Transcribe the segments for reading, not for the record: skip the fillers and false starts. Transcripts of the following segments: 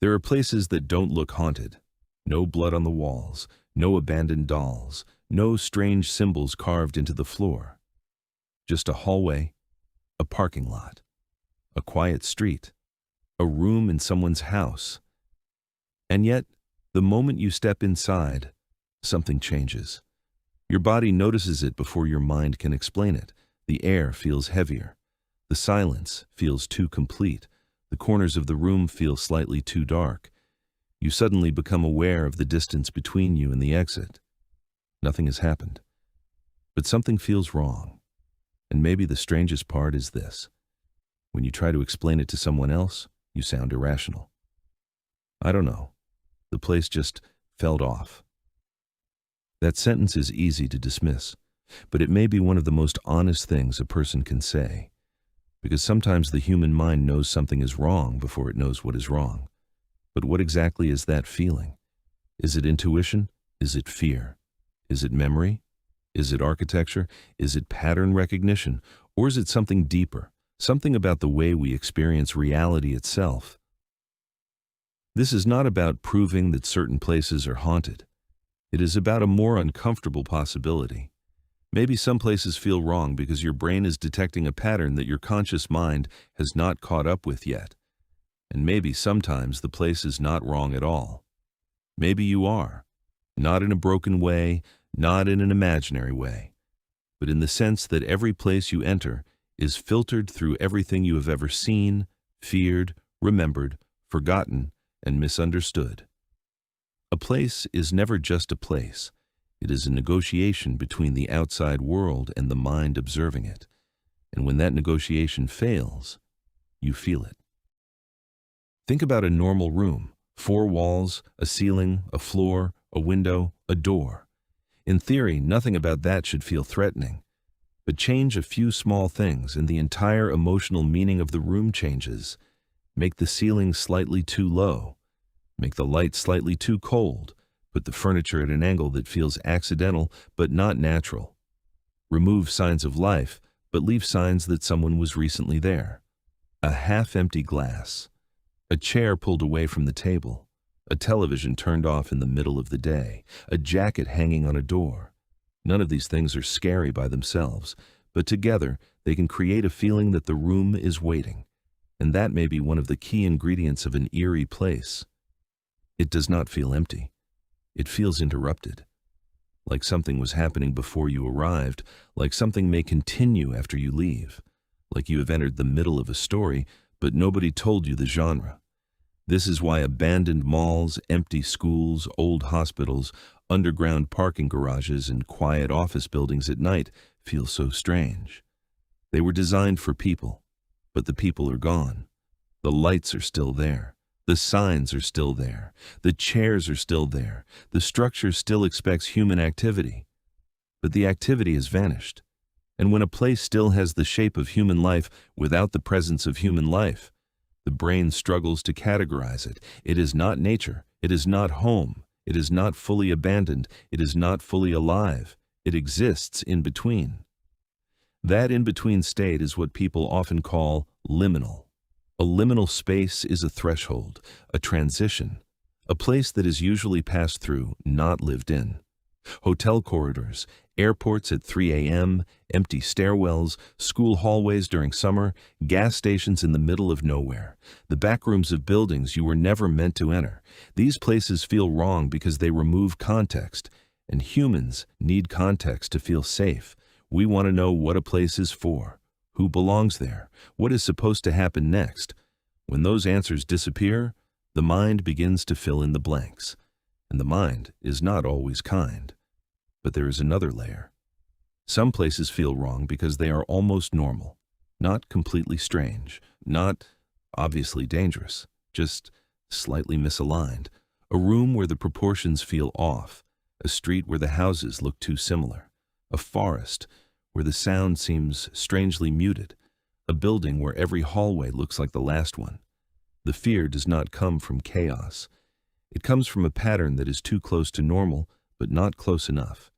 There are places that don't look haunted. No blood on the walls, no abandoned dolls, no strange symbols carved into the floor. Just a hallway, a parking lot, a quiet street, a room in someone's house. And yet, the moment you step inside, something changes. Your body notices it before your mind can explain it. The air feels heavier. The silence feels too complete. The corners of the room feel slightly too dark. You suddenly become aware of the distance between you and the exit. Nothing has happened, but something feels wrong. And maybe the strangest part is this. When you try to explain it to someone else, you sound irrational. I don't know. The place just felt off. That sentence is easy to dismiss, but it may be one of the most honest things a person can say. Because sometimes the human mind knows something is wrong before it knows what is wrong. But what exactly is that feeling? Is it intuition? Is it fear? Is it memory? Is it architecture? Is it pattern recognition? Or is it something deeper? Something about the way we experience reality itself? This is not about proving that certain places are haunted. It is about a more uncomfortable possibility. Maybe some places feel wrong because your brain is detecting a pattern that your conscious mind has not caught up with yet. And maybe sometimes the place is not wrong at all. Maybe you are. Not in a broken way, not in an imaginary way, but in the sense that every place you enter is filtered through everything you have ever seen, feared, remembered, forgotten, and misunderstood. A place is never just a place. It is a negotiation between the outside world and the mind observing it. And when that negotiation fails, you feel it. Think about a normal room. 4 walls, a ceiling, a floor, a window, a door. In theory, nothing about that should feel threatening. But change a few small things and the entire emotional meaning of the room changes. Make the ceiling slightly too low. Make the light slightly too cold. Put the furniture at an angle that feels accidental but not natural. Remove signs of life, but leave signs that someone was recently there. A half-empty glass. A chair pulled away from the table. A television turned off in the middle of the day. A jacket hanging on a door. None of these things are scary by themselves, but together they can create a feeling that the room is waiting. And that may be one of the key ingredients of an eerie place. It does not feel empty. It feels interrupted. Like something was happening before you arrived, like something may continue after you leave, like you have entered the middle of a story, but nobody told you the genre. This is why abandoned malls, empty schools, old hospitals, underground parking garages, and quiet office buildings at night feel so strange. They were designed for people, but the people are gone. The lights are still there. The signs are still there. The chairs are still there. The structure still expects human activity. But the activity has vanished. And when a place still has the shape of human life without the presence of human life, the brain struggles to categorize it. It is not nature. It is not home. It is not fully abandoned. It is not fully alive. It exists in between. That in-between state is what people often call liminal. A liminal space is a threshold, a transition, a place that is usually passed through, not lived in. Hotel corridors, airports at 3 a.m., empty stairwells, school hallways during summer, gas stations in the middle of nowhere, the back rooms of buildings you were never meant to enter. These places feel wrong because they remove context, and humans need context to feel safe. We want to know what a place is for. Who belongs there? What is supposed to happen next? When those answers disappear, the mind begins to fill in the blanks. And the mind is not always kind. But there is another layer. Some places feel wrong because they are almost normal, not completely strange, not obviously dangerous, just slightly misaligned. A room where the proportions feel off, a street where the houses look too similar, a forest where the sound seems strangely muted, a building where every hallway looks like the last one. The fear does not come from chaos. It comes from a pattern that is too close to normal, but not close enough.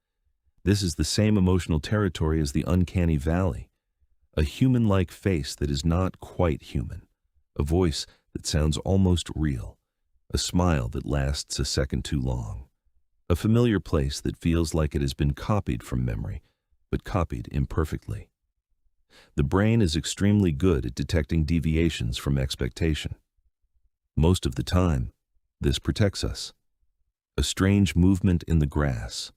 This is the same emotional territory as the uncanny valley, a human-like face that is not quite human, a voice that sounds almost real, a smile that lasts a second too long, a familiar place that feels like it has been copied from memory, but copied imperfectly. The brain is extremely good at detecting deviations from expectation. Most of the time, this protects us. A strange movement in the grass,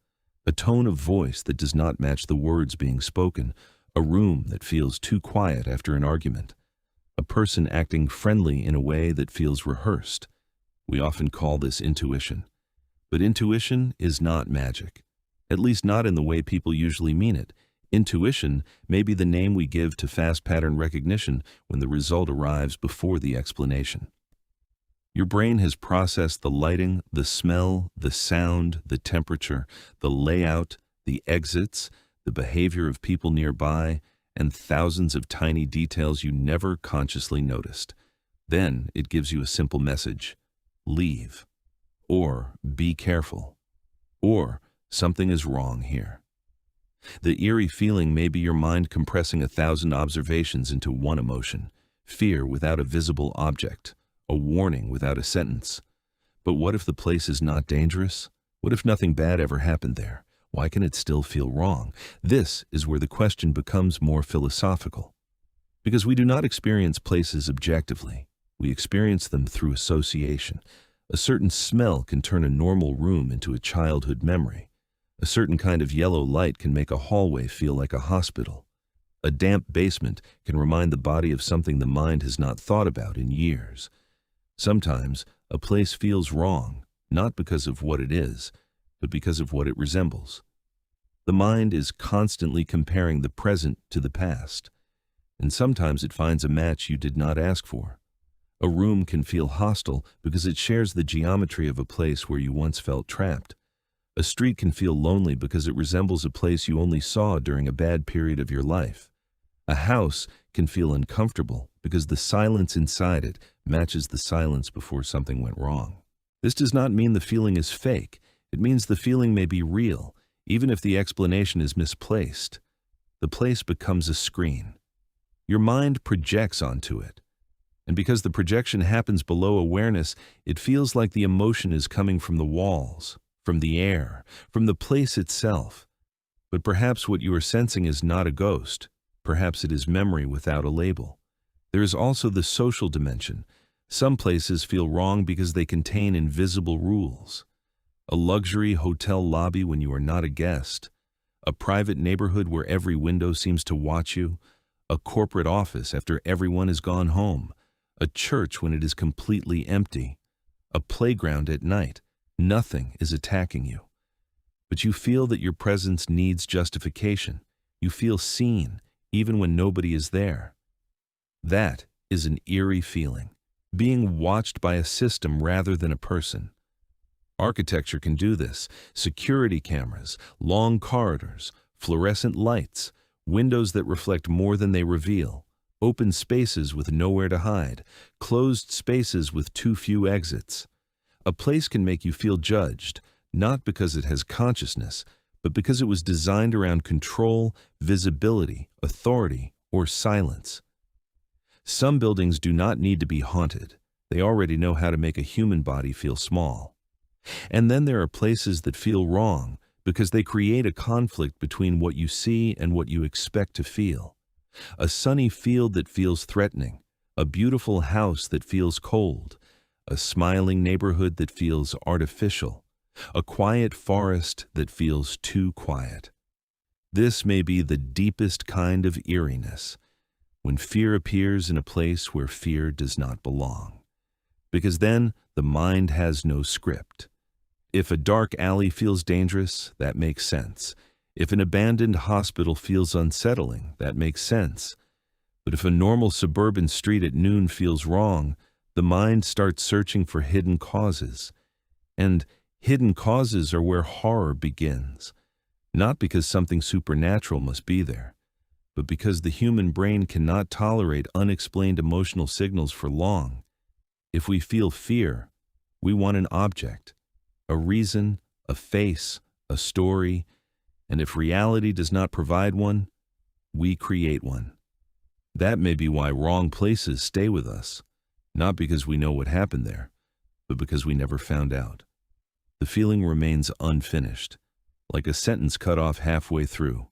a tone of voice that does not match the words being spoken, a room that feels too quiet after an argument, a person acting friendly in a way that feels rehearsed. We often call this intuition. But intuition is not magic, at least not in the way people usually mean it. Intuition may be the name we give to fast pattern recognition when the result arrives before the explanation. Your brain has processed the lighting, the smell, the sound, the temperature, the layout, the exits, the behavior of people nearby, and thousands of tiny details you never consciously noticed. Then it gives you a simple message: leave, or be careful, or something is wrong here. The eerie feeling may be your mind compressing 1,000 observations into one emotion: fear without a visible object, a warning without a sentence. But what if the place is not dangerous? What if nothing bad ever happened there? Why can it still feel wrong? This is where the question becomes more philosophical. Because we do not experience places objectively. We experience them through association. A certain smell can turn a normal room into a childhood memory. A certain kind of yellow light can make a hallway feel like a hospital. A damp basement can remind the body of something the mind has not thought about in years. Sometimes a place feels wrong, not because of what it is, but because of what it resembles. The mind is constantly comparing the present to the past, and sometimes it finds a match you did not ask for. A room can feel hostile because it shares the geometry of a place where you once felt trapped. A street can feel lonely because it resembles a place you only saw during a bad period of your life. A house can feel uncomfortable because the silence inside it matches the silence before something went wrong. This does not mean the feeling is fake. It means the feeling may be real, even if the explanation is misplaced. The place becomes a screen. Your mind projects onto it. And because the projection happens below awareness, it feels like the emotion is coming from the walls, from the air, from the place itself. But perhaps what you are sensing is not a ghost. Perhaps it is memory without a label. There is also the social dimension. Some places feel wrong because they contain invisible rules. A luxury hotel lobby when you are not a guest. A private neighborhood where every window seems to watch you. A corporate office after everyone has gone home. A church when it is completely empty. A playground at night. Nothing is attacking you. But you feel that your presence needs justification. You feel seen, even when nobody is there. That is an eerie feeling, being watched by a system rather than a person. Architecture can do this: security cameras, long corridors, fluorescent lights, windows that reflect more than they reveal, open spaces with nowhere to hide, closed spaces with too few exits. A place can make you feel judged, not because it has consciousness, but because it was designed around control, visibility, authority, or silence. Some buildings do not need to be haunted. They already know how to make a human body feel small. And then there are places that feel wrong because they create a conflict between what you see and what you expect to feel. A sunny field that feels threatening, a beautiful house that feels cold, a smiling neighborhood that feels artificial, a quiet forest that feels too quiet. This may be the deepest kind of eeriness, when fear appears in a place where fear does not belong. Because then the mind has no script. If a dark alley feels dangerous, that makes sense. If an abandoned hospital feels unsettling, that makes sense. But if a normal suburban street at noon feels wrong, the mind starts searching for hidden causes. And hidden causes are where horror begins. Not because something supernatural must be there, but because the human brain cannot tolerate unexplained emotional signals for long. If we feel fear, we want an object, a reason, a face, a story, and if reality does not provide one, we create one. That may be why wrong places stay with us, not because we know what happened there, but because we never found out. The feeling remains unfinished, like a sentence cut off halfway through,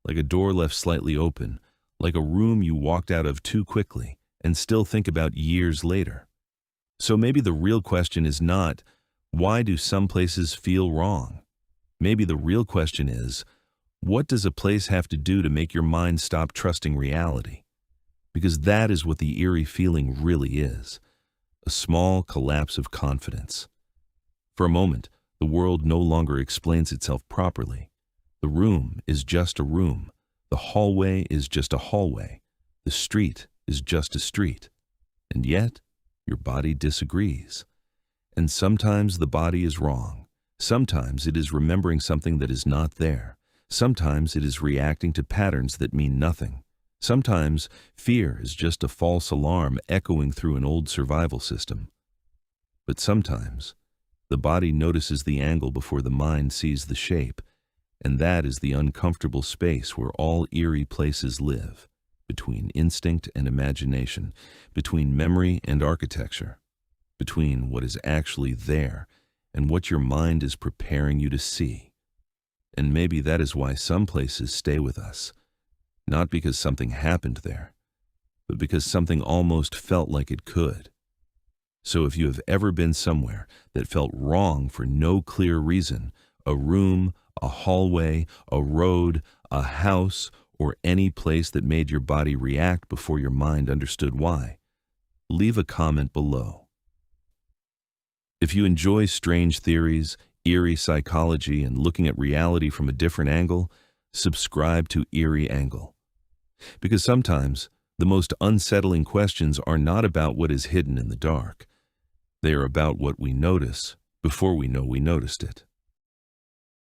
like a door left slightly open, like a room you walked out of too quickly and still think about years later. So maybe the real question is not, why do some places feel wrong? Maybe the real question is, what does a place have to do to make your mind stop trusting reality? Because that is what the eerie feeling really is, a small collapse of confidence. For a moment, the world no longer explains itself properly. The room is just a room. The hallway is just a hallway. The street is just a street. And yet, your body disagrees. And sometimes the body is wrong. Sometimes it is remembering something that is not there. Sometimes it is reacting to patterns that mean nothing. Sometimes fear is just a false alarm echoing through an old survival system. But sometimes the body notices the angle before the mind sees the shape, and that is the uncomfortable space where all eerie places live, between instinct and imagination, between memory and architecture, between what is actually there and what your mind is preparing you to see. And maybe that is why some places stay with us, not because something happened there, but because something almost felt like it could. So if you have ever been somewhere that felt wrong for no clear reason, a room, a hallway, a road, a house, or any place that made your body react before your mind understood why, leave a comment below. If you enjoy strange theories, eerie psychology, and looking at reality from a different angle, subscribe to Eerie Angle. Because sometimes the most unsettling questions are not about what is hidden in the dark. They are about what we notice before we know we noticed it.